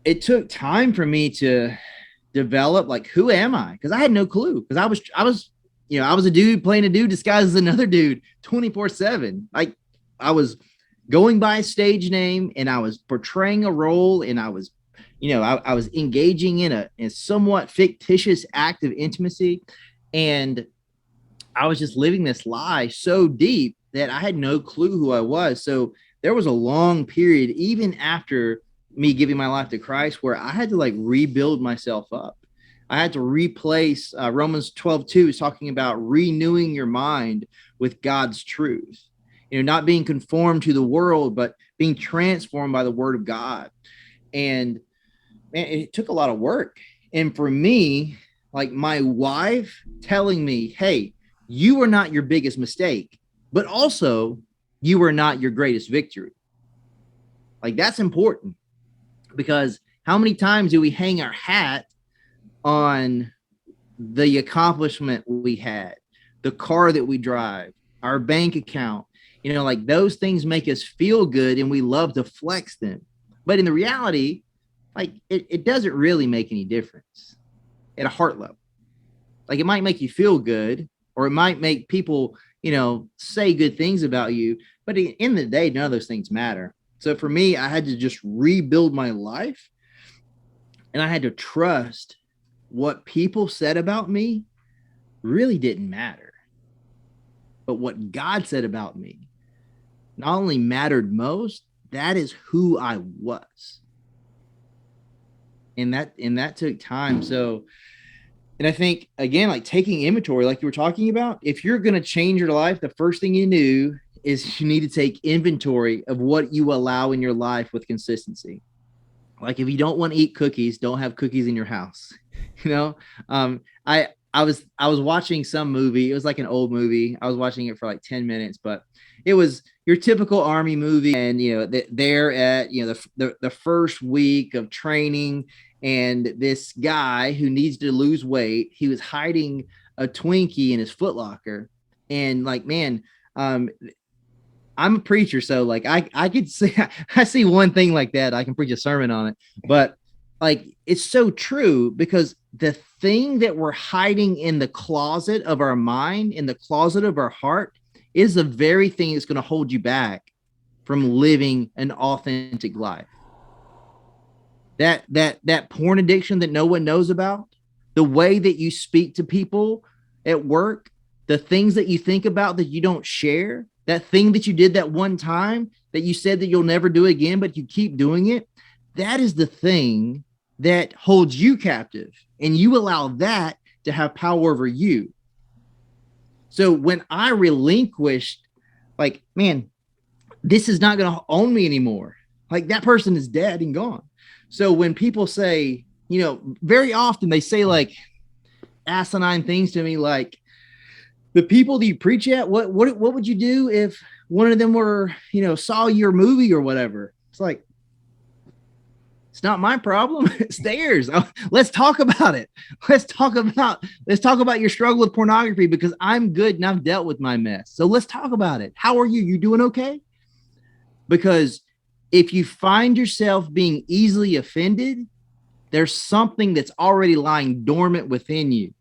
it took time for me to develop like, who am I? Because I had no clue. Because I was a dude playing a dude disguised as another dude 24/7. Like I was going by a stage name and I was portraying a role and I was, I was engaging in a somewhat fictitious act of intimacy. And I was just living this lie so deep that I had no clue who I was. So there was a long period, even after me giving my life to Christ, where I had to like rebuild myself up. I had to replace Romans 12:2 is talking about renewing your mind with God's truth. Not being conformed to the world, but being transformed by the word of God. And man, it took a lot of work. And for me, like my wife telling me, hey, you are not your biggest mistake, but also you are not your greatest victory. Like that's important because how many times do we hang our hat on the accomplishment we had, the car that we drive, our bank account? Like those things make us feel good and we love to flex them. But in the reality, like it doesn't really make any difference at a heart level. Like it might make you feel good or it might make people, say good things about you. But at the end of the day, none of those things matter. So for me, I had to just rebuild my life and I had to trust what people said about me really didn't matter. But what God said about me not only mattered most, that is who I was. And that took time. So, and I think again, like taking inventory, like you were talking about, if you're going to change your life, the first thing you do is you need to take inventory of what you allow in your life with consistency. Like if you don't want to eat cookies, don't have cookies in your house. You know, I was watching some movie. It was like an old movie. I was watching it for like 10 minutes, but it was your typical army movie. And, they're at, the first week of training. And this guy who needs to lose weight, he was hiding a Twinkie in his footlocker. And like, man, I'm a preacher. So like I could see, I see one thing like that. I can preach a sermon on it, but like, it's so true because the thing that we're hiding in the closet of our mind, in the closet of our heart, is the very thing that's going to hold you back from living an authentic life. That porn addiction that no one knows about, the way that you speak to people at work, the things that you think about that you don't share, that thing that you did that one time that you said that you'll never do again, but you keep doing it. That is the thing that holds you captive, and you allow that to have power over you. So when I relinquished, like, man, this is not going to own me anymore. Like that person is dead and gone. So when people say, very often they say like asinine things to me, like the people that you preach at, what would you do if one of them were, saw your movie or whatever? It's like, it's not my problem. It's theirs. Let's talk about it. Let's talk about your struggle with pornography because I'm good and I've dealt with my mess. So let's talk about it. How are you? You doing okay? Because if you find yourself being easily offended, there's something that's already lying dormant within you.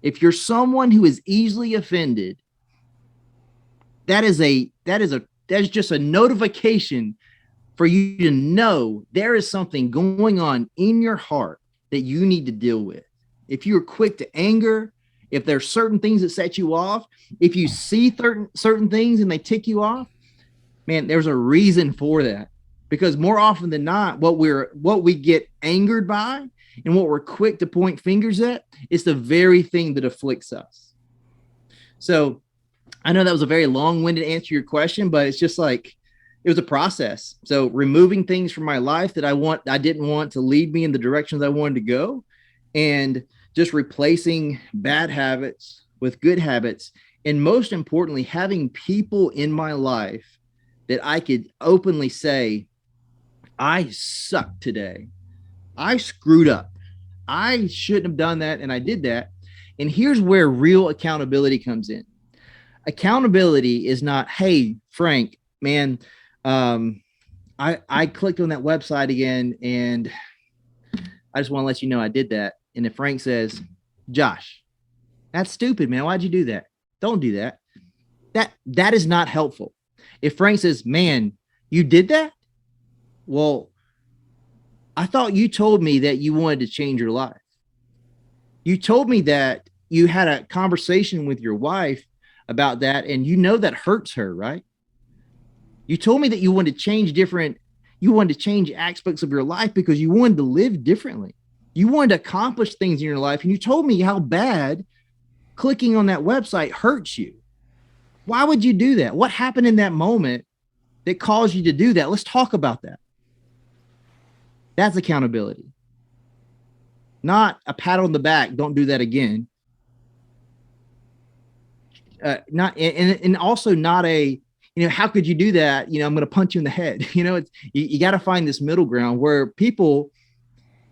If you're someone who is easily offended, that is just a notification for you to know there is something going on in your heart that you need to deal with. If you're quick to anger, if there's certain things that set you off, if you see certain things and they tick you off, man, there's a reason for that. Because more often than not, what we get angered by and what we're quick to point fingers at is the very thing that afflicts us. So I know that was a very long-winded answer to your question, but it's just like, it was a process. So removing things from my life that I didn't want to lead me in the directions I wanted to go, and just replacing bad habits with good habits. And most importantly, having people in my life that I could openly say, I sucked today. I screwed up. I shouldn't have done that. And I did that. And here's where real accountability comes in. Accountability is not, hey, Frank, man, I clicked on that website again and I just want to let you know I did that. And if Frank says, Josh, that's stupid, man. Why'd you do that? Don't do that. That is not helpful. If Frank says, man, you did that? Well, I thought you told me that you wanted to change your life. You told me that you had a conversation with your wife about that, and you know that hurts her, right? You told me that you wanted to change aspects of your life because you wanted to live differently. You wanted to accomplish things in your life, and you told me how bad clicking on that website hurts you. Why would you do that? What happened in that moment that caused you to do that? Let's talk about that. That's accountability. Not a pat on the back. Don't do that again. And also not a, how could you do that? I'm going to punch you in the head. You got to find this middle ground where people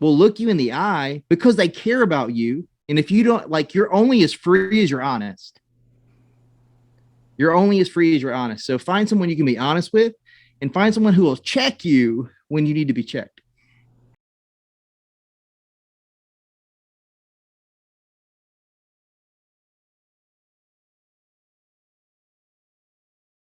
will look you in the eye because they care about you. And if you don't, you're only as free as you're honest. You're only as free as you're honest. So find someone you can be honest with, and find someone who will check you when you need to be checked.